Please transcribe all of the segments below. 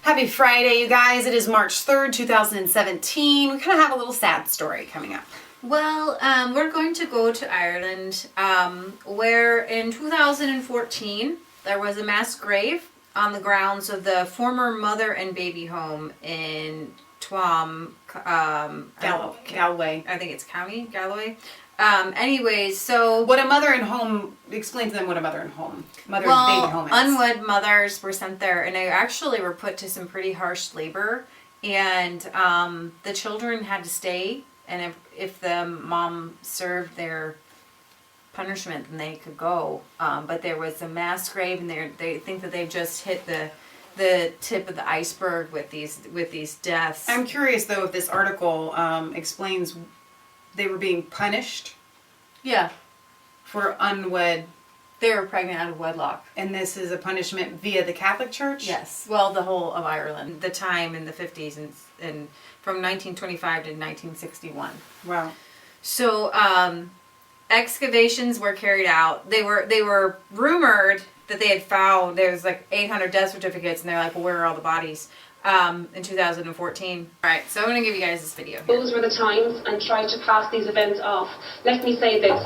Happy Friday, you guys. It is March 3rd, 2017. We kind of have a little sad story coming up. Well, we're going to go to Ireland, where in 2014 there was a mass grave on the grounds of the former mother and baby home in Galway. Galway. I think it's County Galway. Anyways, so what a mother and home, explain to them what a mother and home, and baby home is. Unwed mothers were sent there, and they actually were put to some pretty harsh labor, and the children had to stay, and if the mom served their punishment, then they could go. But there was a mass grave, and they think that they've just hit the tip of the iceberg with these deaths. I'm curious though if this article explains they were being punished. Yeah. For unwed. They were pregnant out of wedlock. And this is a punishment via the Catholic Church? Yes. Well, the whole of Ireland. The time in the 50s and from 1925 to 1961. Wow. So, excavations were carried out. They were rumored that they had found, there was like 800 death certificates, and they're like, well, where are all the bodies? In 2014. Alright, so I'm going to give you guys this video here. Those were the times, and tried to pass these events off. Let me say this.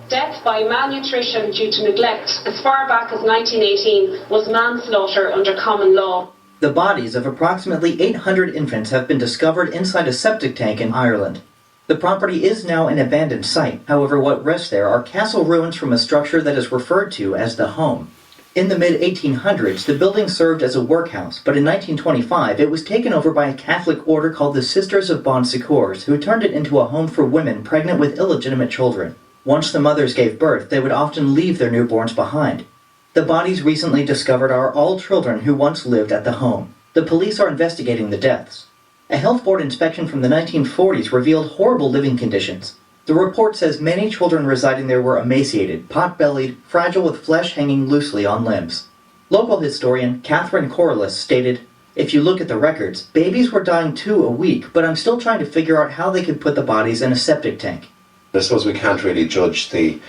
Death by malnutrition due to neglect as far back as 1918 was manslaughter under common law. The bodies of approximately 800 infants have been discovered inside a septic tank in Ireland. The property is now an abandoned site. However, what rests there are castle ruins from a structure that is referred to as the home. In the mid-1800s, the building served as a workhouse, but in 1925 it was taken over by a Catholic order called the Sisters of Bon Secours, who turned it into a home for women pregnant with illegitimate children. Once the mothers gave birth, they would often leave their newborns behind. The bodies recently discovered are all children who once lived at the home. The police are investigating the deaths. A health board inspection from the 1940s revealed horrible living conditions. The report says many children residing there were emaciated, pot-bellied, fragile with flesh hanging loosely on limbs. Local historian Catherine Corliss stated, "If you look at the records, babies were dying too a week, but I'm still trying to figure out how they could put the bodies in a septic tank." I suppose we can't really judge the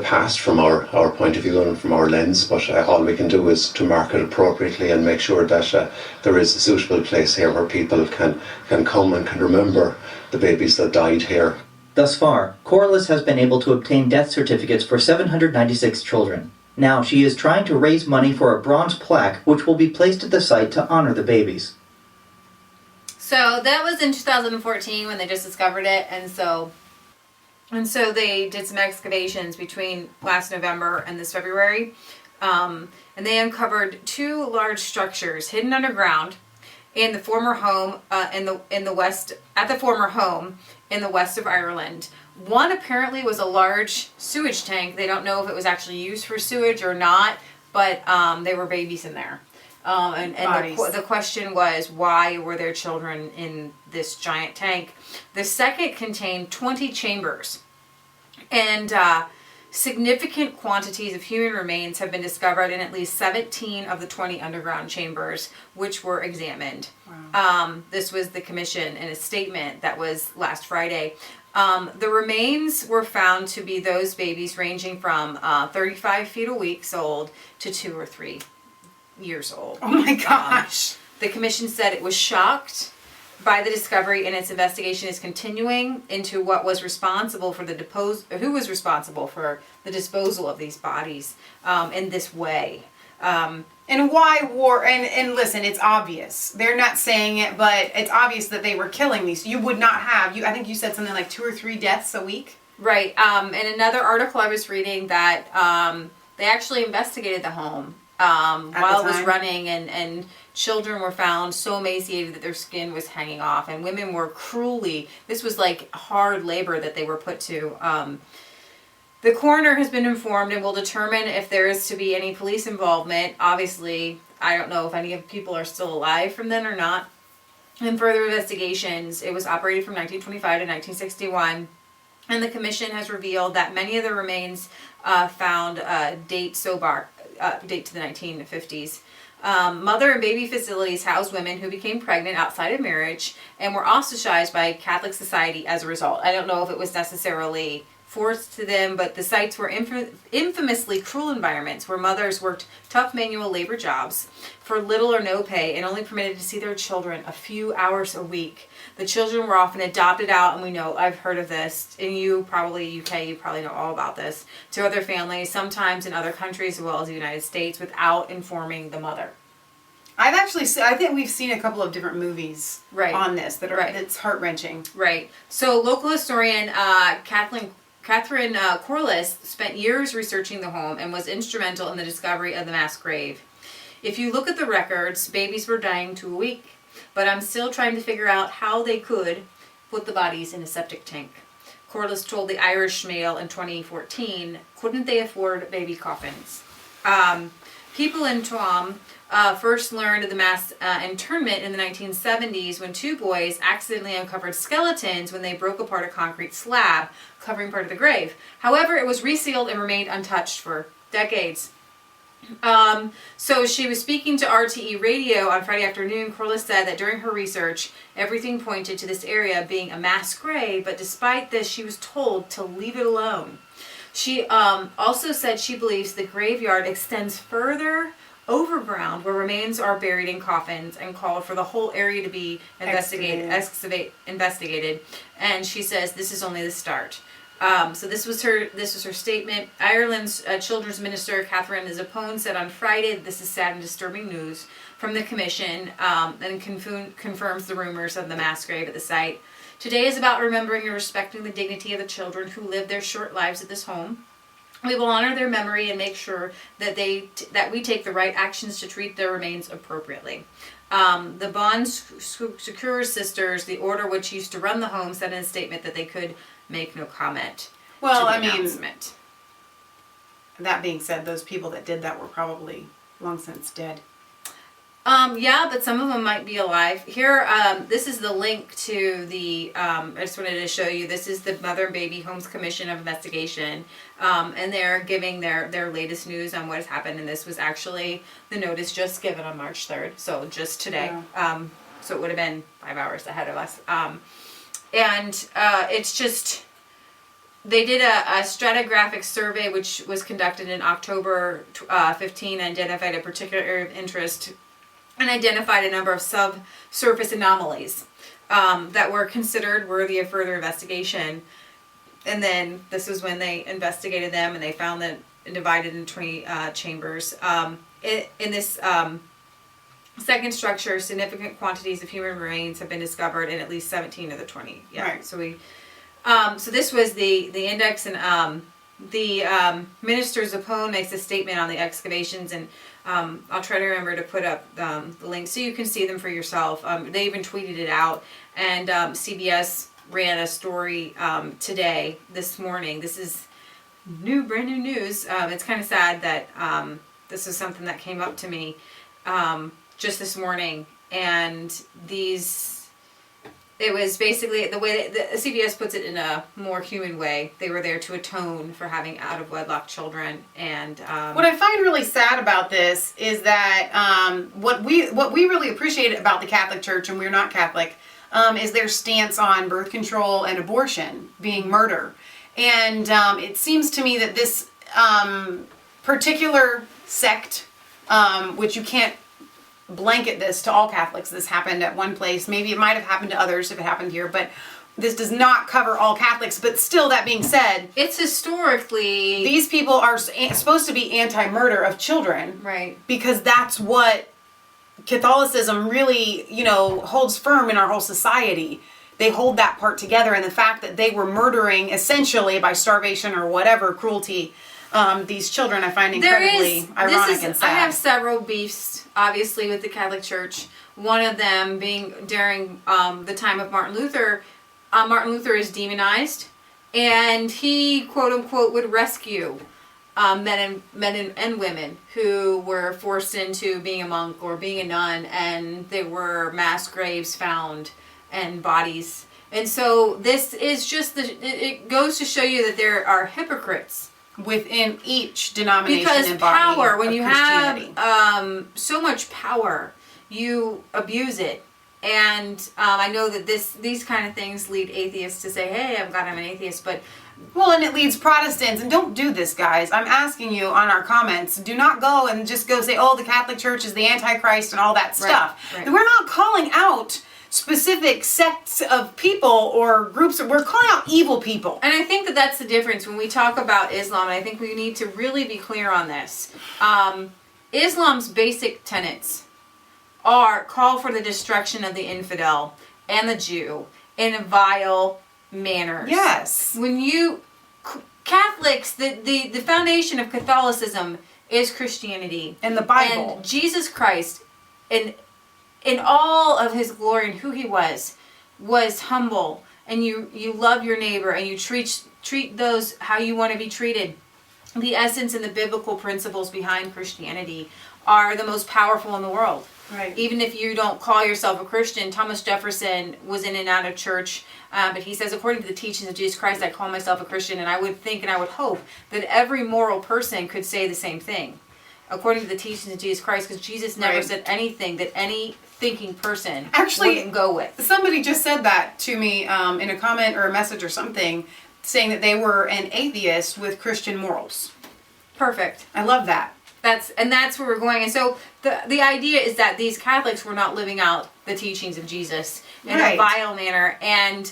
past from our point of view and from our lens, but all we can do is to mark it appropriately and make sure that there is a suitable place here where people can come and can remember the babies that died here. Thus far, Corliss has been able to obtain death certificates for 796 children. Now she is trying to raise money for a bronze plaque which will be placed at the site to honor the babies. So that was in 2014 when they just discovered it, and so they did some excavations between last November and this February, and they uncovered two large structures hidden underground in the former home in the west of Ireland. One apparently was a large sewage tank. They don't know if it was actually used for sewage or not, but there were babies in there. And the question was, why were there children in this giant tank? The second contained 20 chambers, and significant quantities of human remains have been discovered in at least 17 of the 20 underground chambers, which were examined. Wow. This was the commission in a statement that was last Friday. The remains were found to be those babies ranging from 35 feet a week old to 2 or 3 years old. Oh my gosh. The commission said it was shocked by the discovery, and its investigation is continuing into who was responsible for the disposal of these bodies in this way. And why war? And listen, it's obvious. They're not saying it, but it's obvious that they were killing these. You would not have. I think you said something like 2 or 3 deaths a week. Right. In another article I was reading that they actually investigated the home while it was running, and children were found so emaciated that their skin was hanging off, and women were this was like hard labor that they were put to. The coroner has been informed and will determine if there is to be any police involvement. Obviously, I don't know if any of people are still alive from then or not. In further investigations, it was operated from 1925 to 1961, and the commission has revealed that many of the remains found date to the 1950s. Mother and baby facilities house women who became pregnant outside of marriage and were ostracized by Catholic society as a result. I don't know if it was necessarily forced to them, but the sites were infamously cruel environments where mothers worked tough manual labor jobs for little or no pay and only permitted to see their children a few hours a week. The children were often adopted out, and we know, I've heard of this, and you probably, UK, you probably know all about this, to other families, sometimes in other countries as well as the United States, without informing the mother. I've actually I think we've seen a couple of different movies on this that are it's heart-wrenching. Right. So local historian Catherine Corliss spent years researching the home and was instrumental in the discovery of the mass grave. If you look at the records, babies were dying to a week, but I'm still trying to figure out how they could put the bodies in a septic tank. Corliss told the Irish Mail in 2014, couldn't they afford baby coffins? People in Tuam first learned of the mass internment in the 1970s when two boys accidentally uncovered skeletons when they broke apart a concrete slab covering part of the grave. However, it was resealed and remained untouched for decades. So she was speaking to RTE Radio on Friday afternoon. Corliss said that during her research, everything pointed to this area being a mass grave, but despite this, she was told to leave it alone. She also said she believes the graveyard extends further overground where remains are buried in coffins, and called for the whole area to be investigated. And she says this is only the start. So this was her statement. Ireland's children's minister Catherine Zappone said on Friday that this is sad and disturbing news from the commission, and confirms the rumors of the mass grave at the site. Today is about remembering and respecting the dignity of the children who lived their short lives at this home. We will honor their memory and make sure that that we take the right actions to treat their remains appropriately. The Bon Secours sisters, the order which used to run the home, said in a statement that they could make no comment. Well, I mean, that being said, those people that did that were probably long since dead. Yeah, but some of them might be alive. Here, this is the link to the, I just wanted to show you, this is the Mother and Baby Homes Commission of Investigation, and they're giving their latest news on what has happened, and this was actually the notice just given on March 3rd, so just today. Yeah. So it would have been 5 hours ahead of us. It's just, they did a stratigraphic survey which was conducted in October 15, and identified a particular area of interest and identified a number of subsurface anomalies that were considered worthy of further investigation. And then this was when they investigated them, and they found that divided into 20 chambers. In this second structure, significant quantities of human remains have been discovered in at least 17 of the 20. Yeah. Right. So so this was the index, and the minister Zappone makes a statement on the excavations, and I'll try to remember to put up the link so you can see them for yourself. They even tweeted it out, and CBS ran a story today, this morning. This is brand new news. It's kind of sad that this is something that came up to me just this morning, and it was basically the way that the CBS puts it in a more human way. They were there to atone for having out of wedlock children, and what I find really sad about this is that what we really appreciate about the Catholic Church, and we're not Catholic, is their stance on birth control and abortion being murder, and it seems to me that this particular sect, which you can't blanket this to all Catholics. This happened at one place. Maybe it might have happened to others if it happened here, but this does not cover all Catholics. But still, that being said, it's historically, these people are supposed to be anti-murder of children, right? Because that's what Catholicism really, holds firm in our whole society. They hold that part together, and the fact that they were murdering essentially by starvation or whatever cruelty these children, I find incredibly ironic and sad. I have several beefs, obviously, with the Catholic Church. One of them being during the time of Martin Luther. Martin Luther is demonized, and he, quote unquote, would rescue men and women who were forced into being a monk or being a nun, and there were mass graves found and bodies. And so this is just it goes to show you that there are hypocrites within each denomination, because and body power, when of you have so much power, you abuse it. And I know that these kind of things lead atheists to say, hey, I'm an atheist, but Well, and it leads Protestants, and don't do this, guys. I'm asking you on our comments, do not go and just go say, oh, the Catholic Church is the Antichrist and all that stuff. Right. We're not calling out specific sects of people or groups. We're calling out evil people. And I think that that's the difference when we talk about Islam, and I think we need to really be clear on this. Islam's basic tenets are call for the destruction of the infidel and the Jew in vile manners. Yes. When you Catholics, the foundation of Catholicism is Christianity And the Bible. and Jesus Christ, in all of his glory and who he was humble, and you love your neighbor and you treat those how you want to be treated. The essence and the biblical principles behind Christianity are the most powerful in the world. Right. Even if you don't call yourself a Christian, Thomas Jefferson was in and out of church, but he says, according to the teachings of Jesus Christ, I call myself a Christian, and I would think and I would hope that every moral person could say the same thing, according to the teachings of Jesus Christ, because Jesus never Right. said anything that any thinking person Actually, wouldn't go with. Somebody just said that to me in a comment or a message or something, saying that they were an atheist with Christian morals. Perfect. I love that. That's where we're going. And so the idea is that these Catholics were not living out the teachings of Jesus in Right. a vile manner. And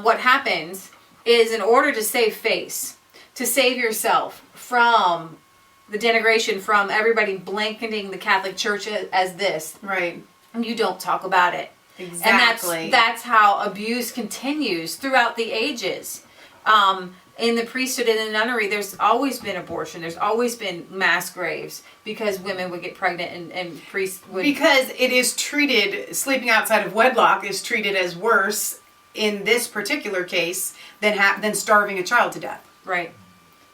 what happens is, in order to save face, to save yourself from the denigration, from everybody blanketing the Catholic Church as this, Right. you don't talk about it. Exactly. And that's how abuse continues throughout the ages. In the priesthood and the nunnery, there's always been abortion. There's always been mass graves because women would get pregnant and priests would... Because it is treated, sleeping outside of wedlock is treated as worse in this particular case than starving a child to death. Right.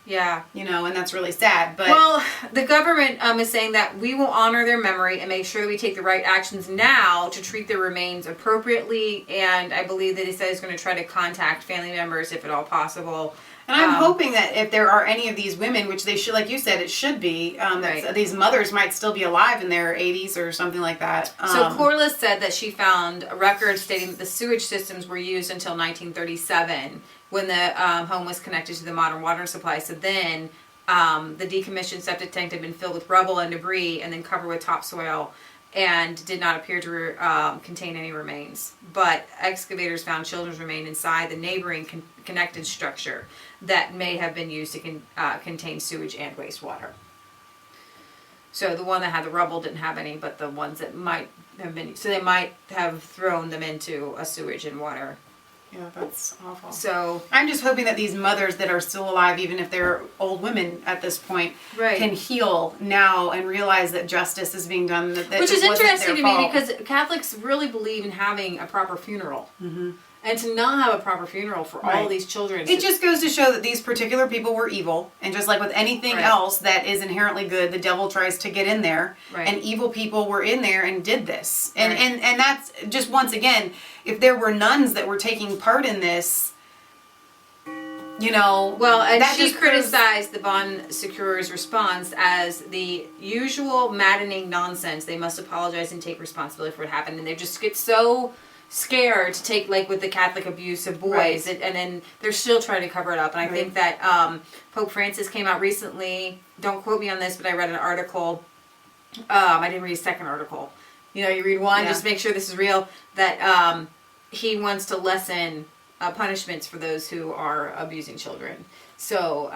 Yeah. You know, and that's really sad. But Well, the government is saying that we will honor their memory and make sure that we take the right actions now to treat their remains appropriately. And I believe that he said he's going to try to contact family members if at all possible. And I'm hoping that if there are any of these women, which they should, like you said, it should be, Right. these mothers might still be alive in their 80s or something like that. So Corliss said that she found a record stating that the sewage systems were used until 1937 when the home was connected to the modern water supply. So then the decommissioned septic tank had been filled with rubble and debris and then covered with topsoil and did not appear to contain any remains. But excavators found children's remains inside the neighboring connected structure that may have been used to contain sewage and wastewater. So the one that had the rubble didn't have any, but the ones that might have been, so they might have thrown them into a sewage and water. Yeah, that's awful. So I'm just hoping that these mothers that are still alive, even if they're old women at this point, Right. can heal now and realize that justice is being done. That which it is wasn't interesting to their me fault. because Catholics really believe in having a proper funeral. Mm-hmm. And to not have a proper funeral for all Right. these children. It just goes to show that these particular people were evil, and just like with anything Right. else that is inherently good, the devil tries to get in there, Right. and evil people were in there and did this. And, Right. and that's just, once again, if there were nuns that were taking part in this, you know, Well, and that she just proves- criticized the Bon Secours response as the usual maddening nonsense. They must apologize and take responsibility for what happened. And they just get so scared to take, like with the Catholic abuse of boys, Right. and then they're still trying to cover it up. And I think that Pope Francis came out recently, don't quote me on this, but I read an article, I didn't read a second article. You know, you read one, Yeah. just make sure this is real, that he wants to lessen punishments for those who are abusing children. So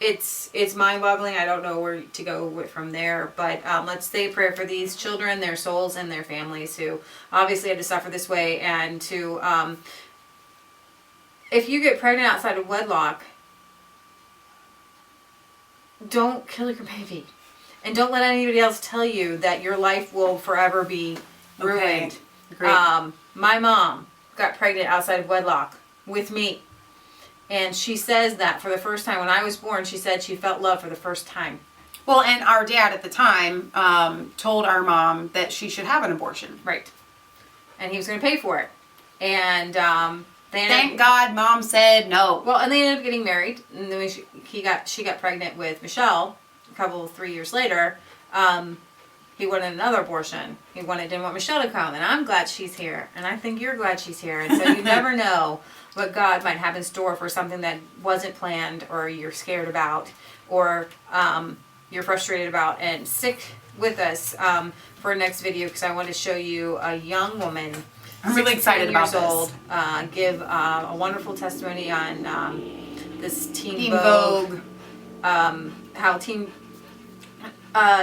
it's mind-boggling. I don't know where to go from there, but let's say a prayer for these children, their souls, and their families who obviously had to suffer this way. And to if you get pregnant outside of wedlock, don't kill your baby, and don't let anybody else tell you that your life will forever be ruined. Great. My mom got pregnant outside of wedlock with me. And she says that for the first time when I was born, she said she felt love for the first time. Well, and our dad at the time told our mom that she should have an abortion. Right. And he was going to pay for it. And they Thank God Mom said no. Well, and they ended up getting married. And then she got pregnant with Michelle 3 years later. He wanted another abortion. Didn't want Michelle to come. And I'm glad she's here. And I think you're glad she's here. And so you never know what God might have in store for something that wasn't planned, or you're scared about, or you're frustrated about. And stick with us for our next video, because I want to show you a young woman. I'm really excited about this. Old, give a wonderful testimony on this Teen Vogue. How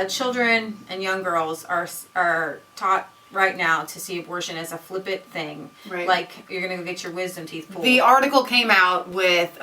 children and young girls are taught right now to see abortion as a flippant thing. Right. Like you're going to go get your wisdom teeth pulled. The article came out with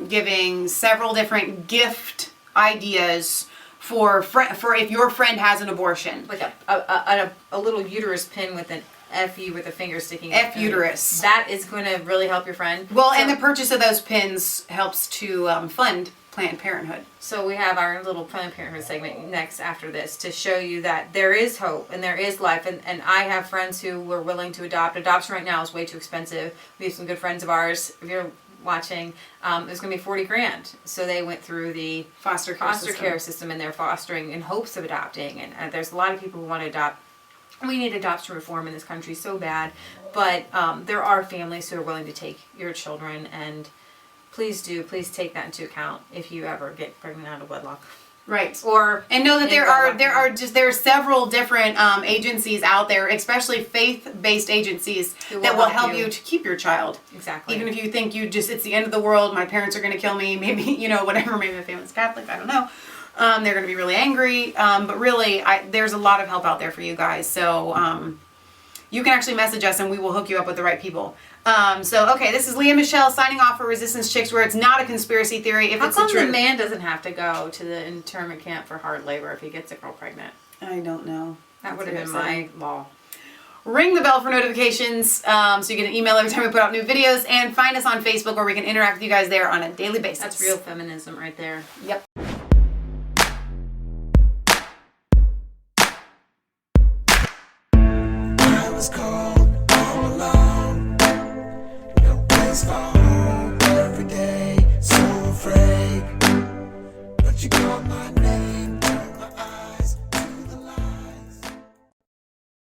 giving several different gift ideas for if your friend has an abortion. Like a little uterus pin with an FU with a finger sticking out. F-uterus. That is going to really help your friend. Well, and the purchase of those pins helps to fund Planned Parenthood. So we have our little Planned Parenthood segment next after this to show you that there is hope and there is life. And I have friends who were willing to adopt. Adoption right now is way too expensive. We have some good friends of ours. If you're watching, it's going to be $40,000. So they went through the Foster care system, and they're fostering in hopes of adopting. And there's a lot of people who want to adopt. We need adoption reform in this country so bad, but there are families who are willing to take your children, and please take that into account if you ever get pregnant out of wedlock. Right. And know that there are several different agencies out there, especially faith-based agencies that will help you to keep your child. Exactly. Even if you think it's the end of the world, my parents are going to kill me, maybe, whatever, maybe my family's Catholic, I don't know. They're going to be really angry, but really, there's a lot of help out there for you guys. So you can actually message us, and we will hook you up with the right people. Okay, this is Leah Michelle signing off for Resistance Chicks, where it's not a conspiracy theory if it's the truth. How come the man doesn't have to go to the internment camp for hard labor if he gets a girl pregnant? I don't know. That would have been my law. Ring the bell for notifications so you get an email every time we put out new videos, and find us on Facebook where we can interact with you guys there on a daily basis. That's real feminism right there. Yep. I was cold all alone, no place for home every day, so afraid, but you called my name.